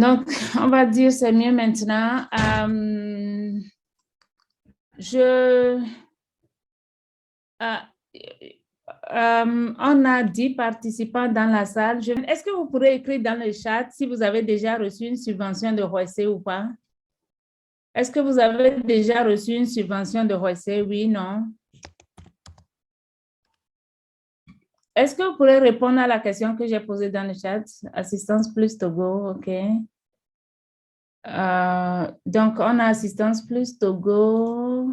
Donc, on va dire c'est mieux maintenant. On a 10 participants dans la salle. Est-ce que vous pourrez écrire dans le chat si vous avez déjà reçu une subvention de ROESE ou pas? Est-ce que vous avez déjà reçu une subvention de ROESE? Oui, non? Est-ce que vous pourrez répondre à la question que j'ai posée dans le chat? Assistance plus Togo, OK. Donc, on a Assistance plus Togo.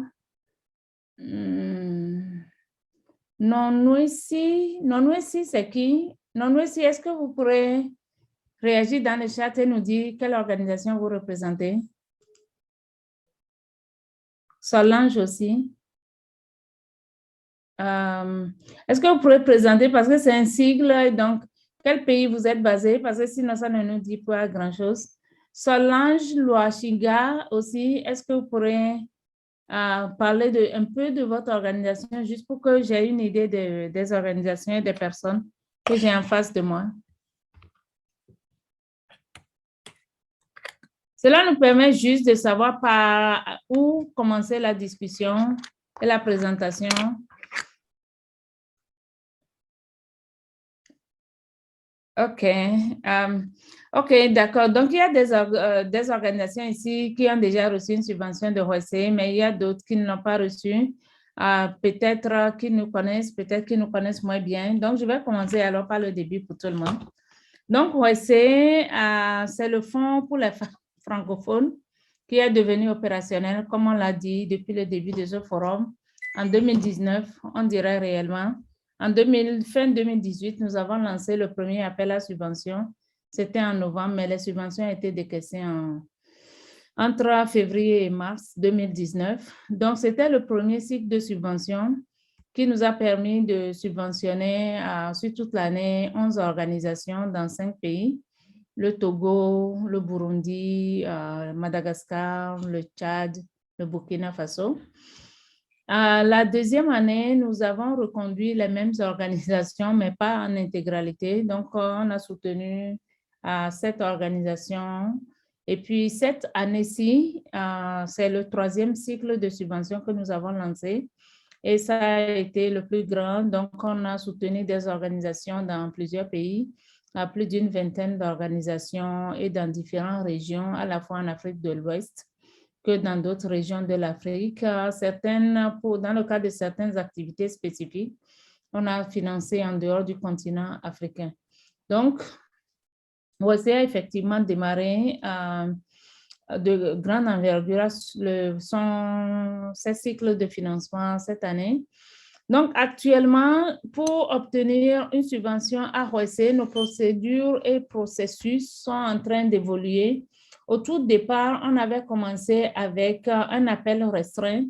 Non, nous ici, c'est qui? Non, nous ici, est-ce que vous pourrez réagir dans le chat et nous dire quelle organisation vous représentez? Solange aussi. Est-ce que vous pourrez présenter, parce que c'est un sigle, donc quel pays vous êtes basé? Parce que sinon, ça ne nous dit pas grand-chose. Solange Loachiga aussi, est-ce que vous pourrez parler un peu de votre organisation, juste pour que j'ai une idée des organisations et des personnes que j'ai en face de moi? Cela nous permet juste de savoir par où commencer la discussion et la présentation. OK. OK, d'accord. Donc, il y a des organisations ici qui ont déjà reçu une subvention de ROESE, mais il y a d'autres qui ne l'ont pas reçue. Peut-être qu'ils nous connaissent, peut-être qu'ils nous connaissent moins bien. Donc, je vais commencer alors par le début pour tout le monde. Donc, ROESE, c'est le Fonds pour les francophones qui est devenu opérationnel, comme on l'a dit, depuis le début de ce forum. En 2019, on dirait réellement. Fin 2018, nous avons lancé le premier appel à subvention. C'était en novembre, mais les subventions ont été décaissées entre février et mars 2019. Donc, c'était le premier cycle de subvention qui nous a permis de subventionner sur toute l'année 11 organisations dans 5 pays, le Togo, le Burundi, Madagascar, le Tchad, le Burkina Faso. La deuxième année, nous avons reconduit les mêmes organisations, mais pas en intégralité. Donc, on a soutenu 7 organisations. Et puis, cette année-ci, c'est le 3e cycle de subvention que nous avons lancé. Et ça a été le plus grand. Donc, on a soutenu des organisations dans plusieurs pays, plus d'une vingtaine d'organisations et dans différentes régions, à la fois en Afrique de l'Ouest que dans d'autres régions de l'Afrique. Dans le cadre de certaines activités spécifiques, on a financé en dehors du continent africain. Donc, ROESE a effectivement démarré de grande envergure ses cycles de financement cette année. Donc, actuellement, pour obtenir une subvention à ROESE, nos procédures et processus sont en train d'évoluer. Au tout départ, on avait commencé avec un appel restreint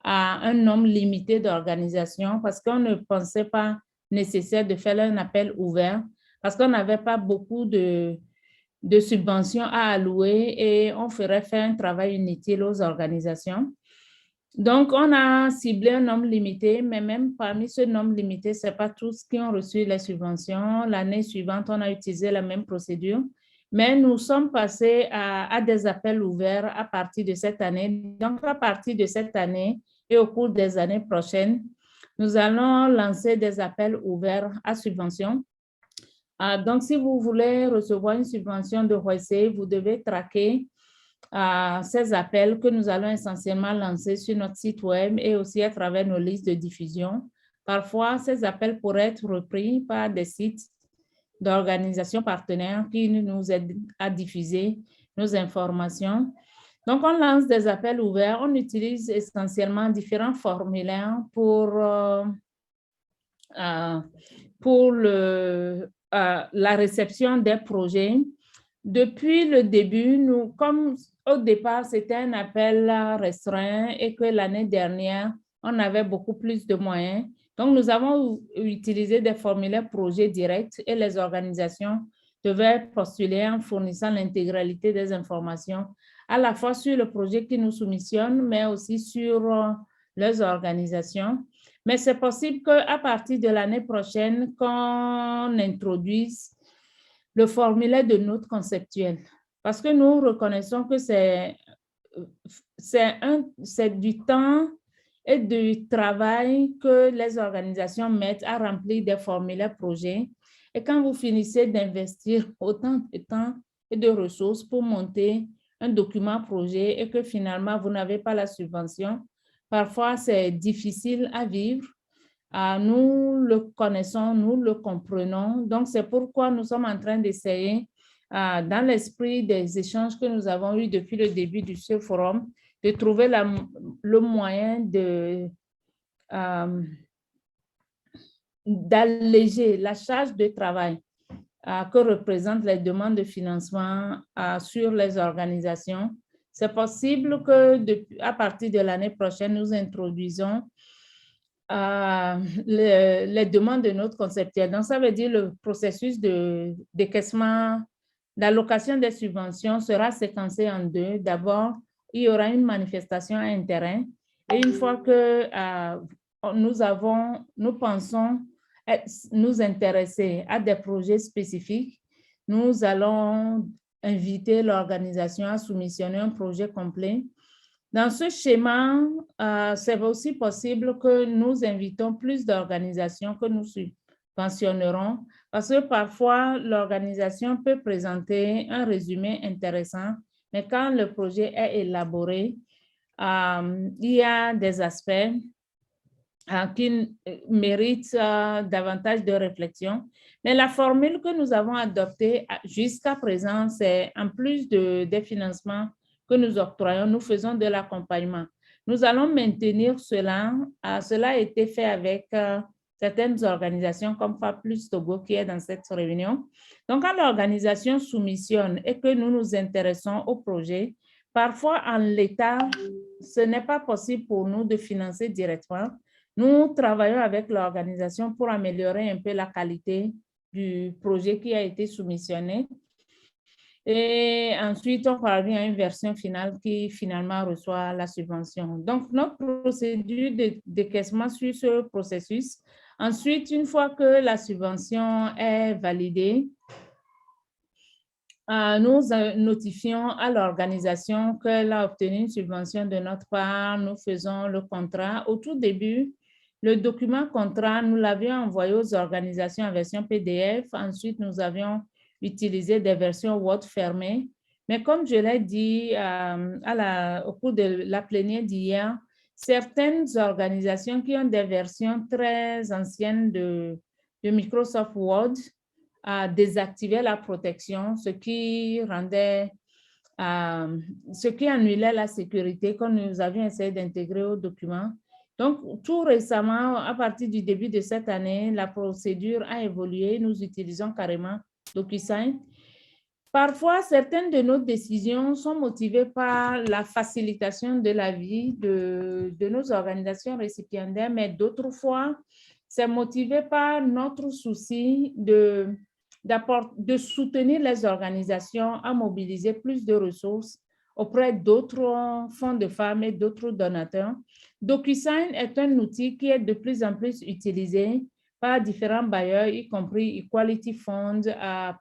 à un nombre limité d'organisations parce qu'on ne pensait pas nécessaire de faire un appel ouvert parce qu'on n'avait pas beaucoup de subventions à allouer et on ferait faire un travail inutile aux organisations. Donc, on a ciblé un nombre limité, mais même parmi ce nombre limité, ce n'est pas tous qui ont reçu les subventions. L'année suivante, on a utilisé la même procédure, mais nous sommes passés à des appels ouverts à partir de cette année. Donc, à partir de cette année et au cours des années prochaines, nous allons lancer des appels ouverts à subvention. Donc, si vous voulez recevoir une subvention de ROESE, vous devez traquer ces appels que nous allons essentiellement lancer sur notre site web et aussi à travers nos listes de diffusion. Parfois, ces appels pourraient être repris par des sites d'organisations partenaires qui nous aident à diffuser nos informations. Donc, on lance des appels ouverts. On utilise essentiellement différents formulaires pour la réception des projets. Depuis le début, comme au départ, c'était un appel restreint et que l'année dernière, on avait beaucoup plus de moyens. Donc, nous avons utilisé des formulaires projets directs et les organisations devaient postuler en fournissant l'intégralité des informations, à la fois sur le projet qui nous soumissionnent, mais aussi sur leurs organisations. Mais c'est possible qu'à partir de l'année prochaine, qu'on introduise le formulaire de notes conceptuelles. parce que nous reconnaissons que c'est du temps et du travail que les organisations mettent à remplir des formulaires projets. Et quand vous finissez d'investir autant de temps et de ressources pour monter un document projet et que finalement vous n'avez pas la subvention, parfois c'est difficile à vivre. Nous le connaissons, nous le comprenons. Donc, c'est pourquoi nous sommes en train d'essayer, dans l'esprit des échanges que nous avons eus depuis le début de ce forum, de trouver le moyen d'alléger la charge de travail que représentent les demandes de financement sur les organisations. C'est possible que à partir de l'année prochaine, nous introduisons les demandes de notre concepteur. Donc, ça veut dire le processus de décaissement, d'allocation des subventions sera séquencé en deux. D'abord, il y aura une manifestation à un terrain et une fois que nous pensons nous intéresser à des projets spécifiques, nous allons inviter l'organisation à soumissionner un projet complet. Dans ce schéma, c'est aussi possible que nous invitons plus d'organisations que nous subventionnerons parce que parfois, l'organisation peut présenter un résumé intéressant, mais quand le projet est élaboré, il y a des aspects qui méritent davantage de réflexion. Mais la formule que nous avons adoptée jusqu'à présent, c'est en plus des financements que nous octroyons, nous faisons de l'accompagnement. Nous allons maintenir cela. Cela a été fait avec certaines organisations comme FAPLUS Togo qui est dans cette réunion. Donc, quand l'organisation soumissionne et que nous nous intéressons au projet, parfois en l'état, ce n'est pas possible pour nous de financer directement. Nous travaillons avec l'organisation pour améliorer un peu la qualité du projet qui a été soumissionné. Et ensuite, on parvient à une version finale qui finalement reçoit la subvention. Donc, notre procédure de décaissement suit ce processus. Ensuite, une fois que la subvention est validée, nous notifions à l'organisation qu'elle a obtenu une subvention de notre part. Nous faisons le contrat. Au tout début, le document contrat, nous l'avions envoyé aux organisations en version PDF. Ensuite, nous avions utilisé des versions Word fermées. Mais comme je l'ai dit au cours de la plénière d'hier, certaines organisations qui ont des versions très anciennes de Microsoft Word désactivaient la protection, ce qui annulait la sécurité que nous avions essayé d'intégrer au document. Donc, tout récemment, à partir du début de cette année, la procédure a évolué. Nous utilisons carrément DocuSign. Parfois, certaines de nos décisions sont motivées par la facilitation de la vie de nos organisations récipiendaires, mais d'autres fois, c'est motivé par notre souci de soutenir les organisations à mobiliser plus de ressources auprès d'autres fonds de femmes et d'autres donateurs. DocuSign est un outil qui est de plus en plus utilisé par différents bailleurs, y compris Equality Fund,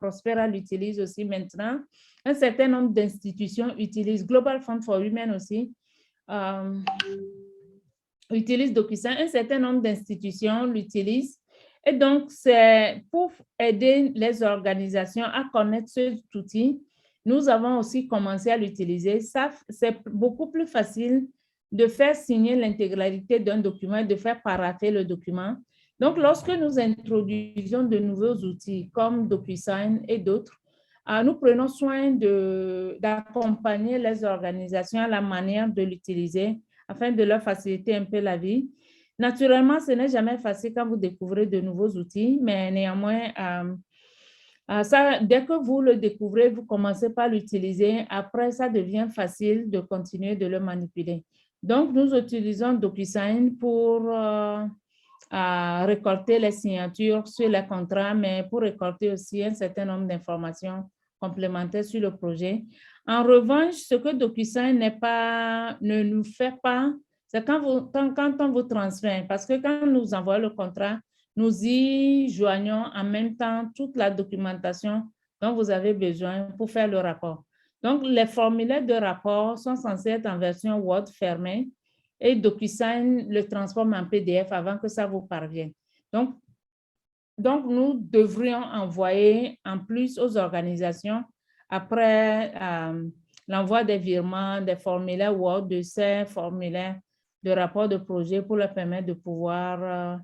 Prospera l'utilise aussi maintenant. Un certain nombre d'institutions utilisent, Global Fund for Women aussi, utilise DocuSign. Un certain nombre d'institutions l'utilisent. Et donc, c'est pour aider les organisations à connaître cet outil. Nous avons aussi commencé à l'utiliser. C'est beaucoup plus facile de faire signer l'intégralité d'un document et de faire parapher le document. Donc, lorsque nous introduisons de nouveaux outils comme DocuSign et d'autres, nous prenons soin d'accompagner les organisations à la manière de l'utiliser afin de leur faciliter un peu la vie. Naturellement, ce n'est jamais facile quand vous découvrez de nouveaux outils, mais néanmoins, dès que vous le découvrez, vous commencez par l'utiliser. Après, ça devient facile de continuer de le manipuler. Donc, nous utilisons DocuSign pour récolter les signatures sur les contrats, mais pour récolter aussi un certain nombre d'informations complémentaires sur le projet. En revanche, ce que DocuSign ne nous fait pas, c'est quand on vous transfère, parce que quand nous envoyons le contrat, nous y joignons en même temps toute la documentation dont vous avez besoin pour faire le rapport. Donc, les formulaires de rapport sont censés être en version Word fermée et DocuSign le transforme en PDF avant que ça vous parvienne. Donc nous devrions envoyer en plus aux organisations, après l'envoi des virements, des formulaires Word, de ces formulaires de rapport de projet pour leur permettre de pouvoir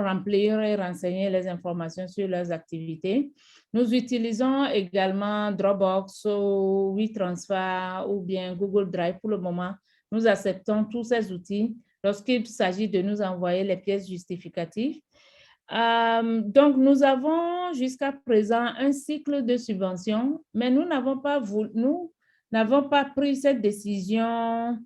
remplir et renseigner les informations sur leurs activités. Nous utilisons également Dropbox ou WeTransfer ou bien Google Drive pour le moment. Nous acceptons tous ces outils lorsqu'il s'agit de nous envoyer les pièces justificatives. Donc, nous avons jusqu'à présent un cycle de subvention, mais nous n'avons pas pris cette décision.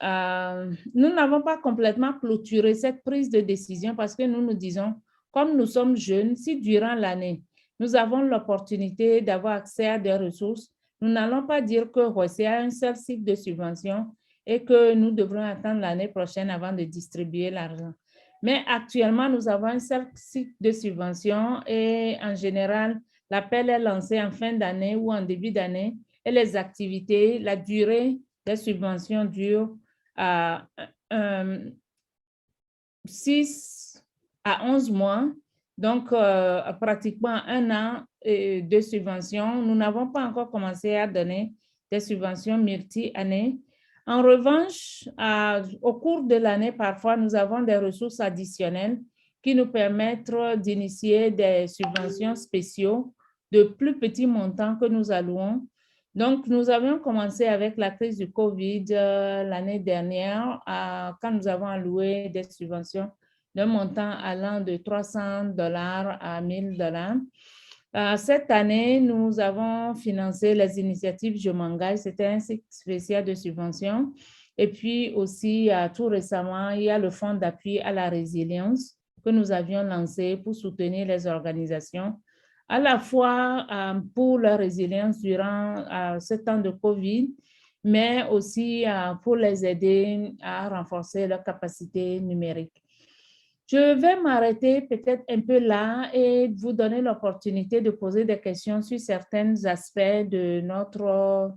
Nous n'avons pas complètement clôturé cette prise de décision parce que nous nous disons, comme nous sommes jeunes, si durant l'année, nous avons l'opportunité d'avoir accès à des ressources, nous n'allons pas dire que Roissy a un seul cycle de subvention et que nous devrons attendre l'année prochaine avant de distribuer l'argent. Mais actuellement, nous avons un seul cycle de subvention et en général, l'appel est lancé en fin d'année ou en début d'année et les activités, la durée des subventions dure 6 à 11 mois, donc pratiquement 1 an de subvention. Nous n'avons pas encore commencé à donner des subventions multi-années. En revanche, au cours de l'année, parfois, nous avons des ressources additionnelles qui nous permettent d'initier des subventions spéciaux de plus petits montants que nous allouons. Donc, nous avions commencé avec la crise du COVID l'année dernière, quand nous avons alloué des subventions d'un montant allant de $300 à $1,000. Cette année, nous avons financé les initiatives Je m'engage, c'était un cycle spécial de subvention. Et puis aussi, tout récemment, il y a le fonds d'appui à la résilience que nous avions lancé pour soutenir les organisations, à la fois pour leur résilience durant ce temps de COVID, mais aussi pour les aider à renforcer leur capacité numérique. Je vais m'arrêter peut-être un peu là et vous donner l'opportunité de poser des questions sur certains aspects de notre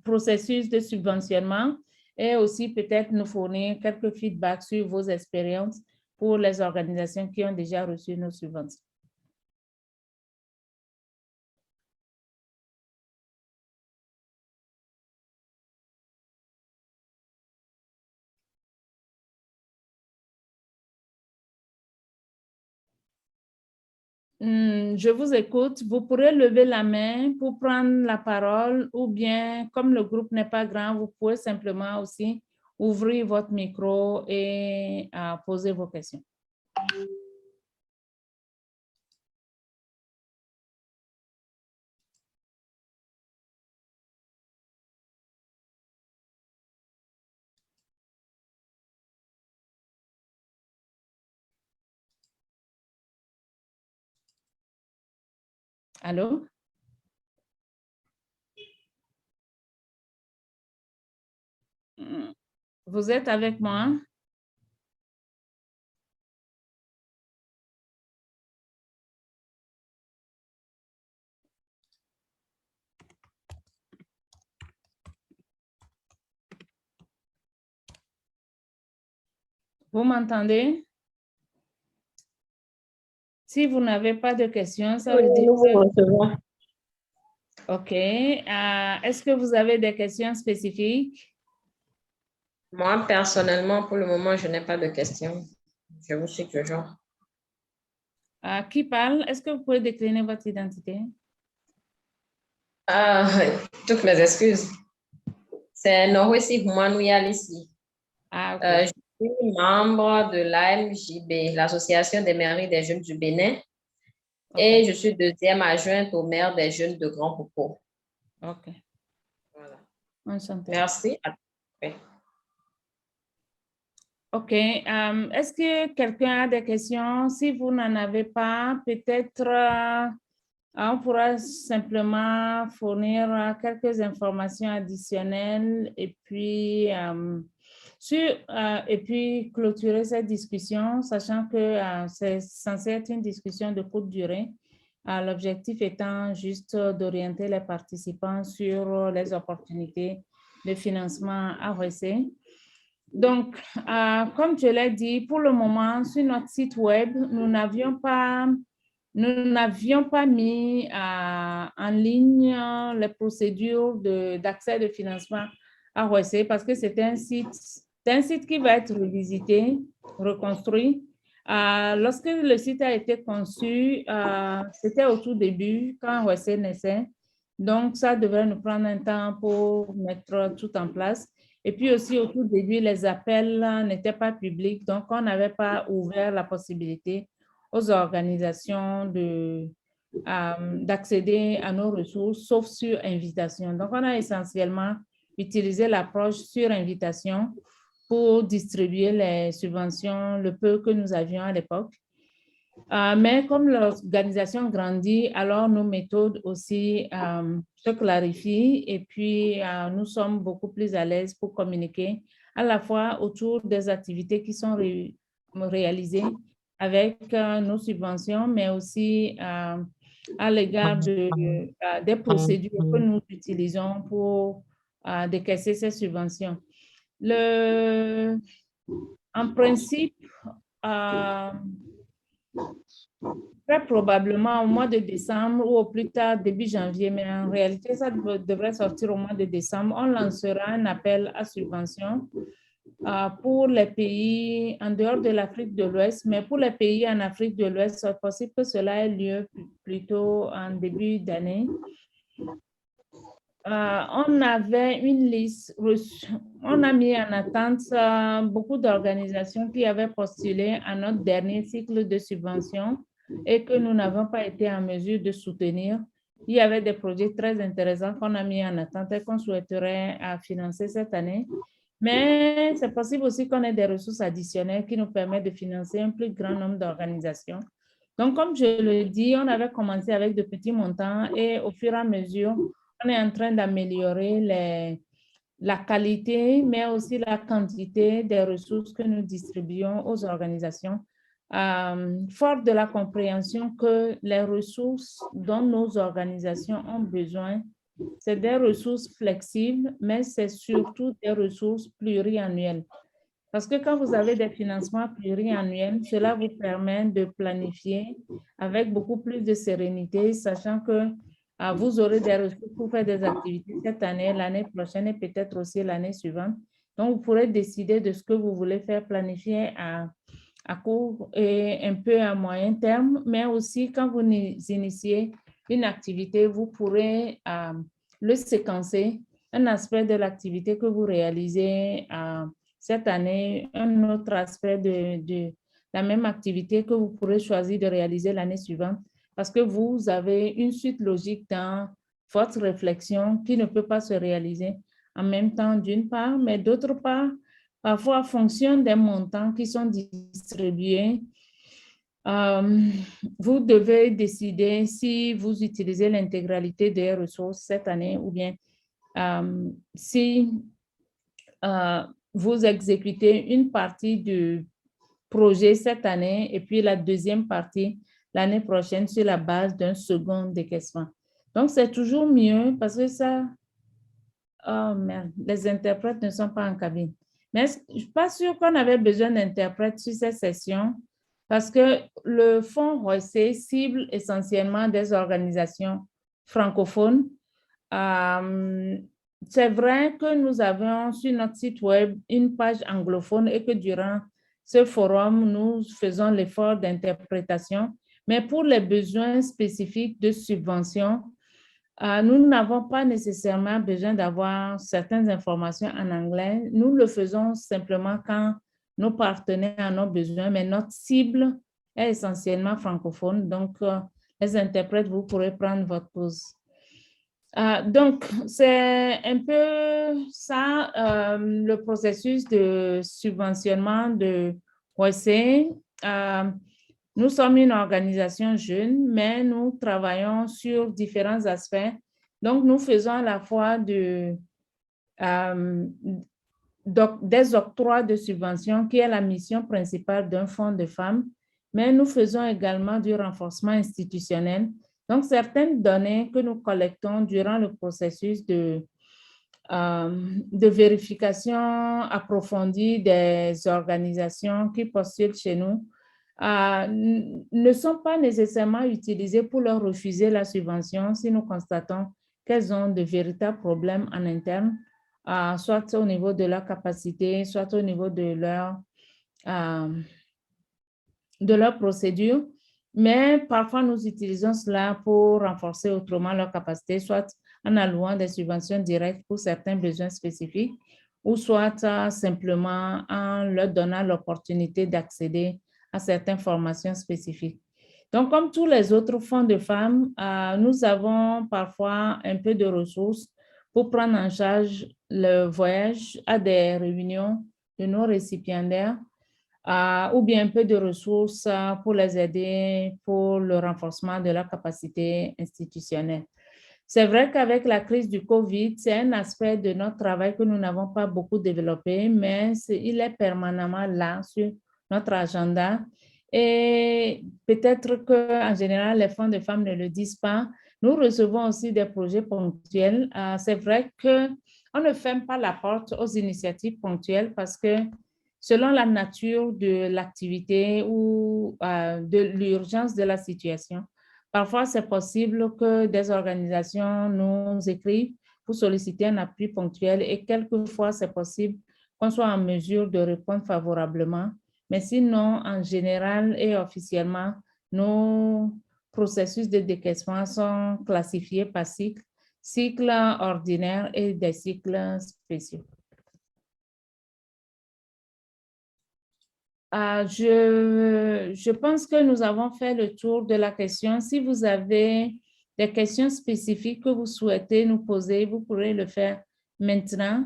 processus de subventionnement et aussi peut-être nous fournir quelques feedbacks sur vos expériences pour les organisations qui ont déjà reçu nos subventions. Je vous écoute. Vous pourrez lever la main pour prendre la parole ou bien, comme le groupe n'est pas grand, vous pouvez simplement aussi ouvrir votre micro et poser vos questions. Allô? Vous êtes avec moi? Vous m'entendez? Si vous n'avez pas de questions, ça veut dire que... OK. Est-ce que vous avez des questions spécifiques? Moi, personnellement, pour le moment, je n'ai pas de questions. Je vous suis toujours. Qui parle? Est-ce que vous pouvez décliner votre identité? Toutes mes excuses. C'est Norwesi Humanouyal ici. OK. Je suis membre de l'AMJB, l'Association des mairies des jeunes du Bénin, et je suis deuxième adjointe au maire des jeunes de Grand Popo. OK. Voilà. Enchantée. Merci. OK. Est-ce que quelqu'un a des questions? Si vous n'en avez pas, peut-être on pourra simplement fournir quelques informations additionnelles et puis, clôturer cette discussion, sachant que c'est censé être une discussion de courte durée. l'objectif étant juste d'orienter les participants sur les opportunités de financement à RECE. Donc, comme je l'ai dit, pour le moment, sur notre site web, nous n'avions pas mis en ligne les procédures d'accès de financement à RECE parce que c'est un site qui va être revisité, reconstruit. Lorsque le site a été conçu, c'était au tout début, quand RECE naissait. Donc, ça devrait nous prendre un temps pour mettre tout en place. Et puis aussi, au tout début, les appels n'étaient pas publics, donc on n'avait pas ouvert la possibilité aux organisations d'accéder à nos ressources, sauf sur invitation. Donc, on a essentiellement utilisé l'approche sur invitation pour distribuer les subventions, le peu que nous avions à l'époque. Mais comme l'organisation grandit, alors nos méthodes aussi se clarifient et puis nous sommes beaucoup plus à l'aise pour communiquer à la fois autour des activités qui sont réalisées avec nos subventions, mais aussi à l'égard des procédures que nous utilisons pour décaisser ces subventions. En principe, très probablement au mois de décembre ou au plus tard début janvier, mais en réalité, ça devrait sortir au mois de décembre. On lancera un appel à subvention pour les pays en dehors de l'Afrique de l'Ouest, mais pour les pays en Afrique de l'Ouest, c'est possible que cela ait lieu plutôt en début d'année. On avait une liste, on a mis en attente beaucoup d'organisations qui avaient postulé à notre dernier cycle de subvention et que nous n'avons pas été en mesure de soutenir. Il y avait des projets très intéressants qu'on a mis en attente et qu'on souhaiterait financer cette année. Mais c'est possible aussi qu'on ait des ressources additionnelles qui nous permettent de financer un plus grand nombre d'organisations. Donc, comme je le dis, on avait commencé avec de petits montants et au fur et à mesure, on est en train d'améliorer la qualité, mais aussi la quantité des ressources que nous distribuons aux organisations, fort de la compréhension que les ressources dont nos organisations ont besoin, c'est des ressources flexibles, mais c'est surtout des ressources pluriannuelles. Parce que quand vous avez des financements pluriannuels, cela vous permet de planifier avec beaucoup plus de sérénité, sachant que vous aurez des ressources pour faire des activités cette année, l'année prochaine et peut-être aussi l'année suivante. Donc, vous pourrez décider de ce que vous voulez faire, planifier à court et un peu à moyen terme, mais aussi quand vous initiez une activité, vous pourrez le séquencer, un aspect de l'activité que vous réalisez cette année, un autre aspect de la même activité que vous pourrez choisir de réaliser l'année suivante, parce que vous avez une suite logique dans votre réflexion qui ne peut pas se réaliser en même temps d'une part, mais d'autre part, parfois en fonction des montants qui sont distribués, vous devez décider si vous utilisez l'intégralité des ressources cette année ou bien si vous exécutez une partie du projet cette année et puis la deuxième partie l'année prochaine sur la base d'un second décaissement. Donc, c'est toujours mieux parce que ça... Oh merde, les interprètes ne sont pas en cabine. Mais je ne suis pas sûre qu'on avait besoin d'interprètes sur cette session parce que le Fonds RECE cible essentiellement des organisations francophones. C'est vrai que nous avons sur notre site web une page anglophone et que durant ce forum, nous faisons l'effort d'interprétation. Mais pour les besoins spécifiques de subvention, nous n'avons pas nécessairement besoin d'avoir certaines informations en anglais. Nous le faisons simplement quand nos partenaires en ont besoin, mais notre cible est essentiellement francophone. Donc, les interprètes, vous pourrez prendre votre pause. Donc, c'est un peu ça, le processus de subventionnement de RECE. Nous sommes une organisation jeune, mais nous travaillons sur différents aspects. Donc, nous faisons à la fois des octrois de subventions, qui est la mission principale d'un fonds de femmes, mais nous faisons également du renforcement institutionnel, Donc, certaines données que nous collectons durant le processus de vérification approfondie des organisations qui postulent chez nous ne sont pas nécessairement utilisées pour leur refuser la subvention si nous constatons qu'elles ont de véritables problèmes en interne, soit au niveau de leur capacité, soit au niveau de leur procédure. Mais parfois, nous utilisons cela pour renforcer autrement leur capacité, soit en allouant des subventions directes pour certains besoins spécifiques, ou soit simplement en leur donnant l'opportunité d'accéder à certaines formations spécifiques. Donc, comme tous les autres fonds de femmes, nous avons parfois un peu de ressources pour prendre en charge le voyage à des réunions de nos récipiendaires, ou bien un peu de ressources pour les aider pour le renforcement de leur capacité institutionnelle. C'est vrai qu'avec la crise du COVID, c'est un aspect de notre travail que nous n'avons pas beaucoup développé, mais il est permanemment là sur notre agenda. Et peut-être qu'en général, les fonds de femmes ne le disent pas. Nous recevons aussi des projets ponctuels. C'est vrai qu'on ne ferme pas la porte aux initiatives ponctuelles parce que selon la nature de l'activité ou de l'urgence de la situation, parfois c'est possible que des organisations nous écrivent pour solliciter un appui ponctuel et quelquefois c'est possible qu'on soit en mesure de répondre favorablement. Mais sinon, en général et officiellement, nos processus de décaissement sont classifiés par cycle ordinaire et des cycles spéciaux. Je pense que nous avons fait le tour de la question. Si vous avez des questions spécifiques que vous souhaitez nous poser, vous pourrez le faire maintenant.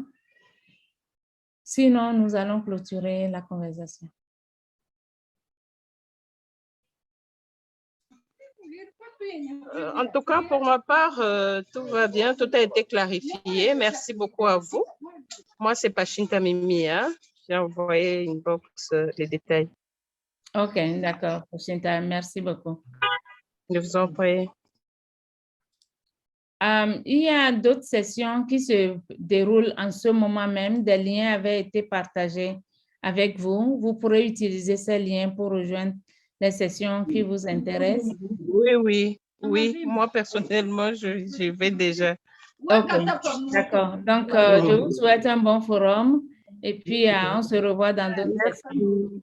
Sinon, nous allons clôturer la conversation. En tout cas, pour ma part, tout va bien, tout a été clarifié. Merci beaucoup à vous. Moi, c'est Pachinta Mimia. J'ai envoyé une box les détails. OK, d'accord, Pachinta, merci beaucoup. Je vous en prie. Il y a d'autres sessions qui se déroulent en ce moment même. Des liens avaient été partagés avec vous. Vous pourrez utiliser ces liens pour rejoindre les sessions qui vous intéressent. Oui. Moi, personnellement, je vais déjà. OK, d'accord. Donc, je vous souhaite un bon forum et puis on se revoit dans d'autres sessions.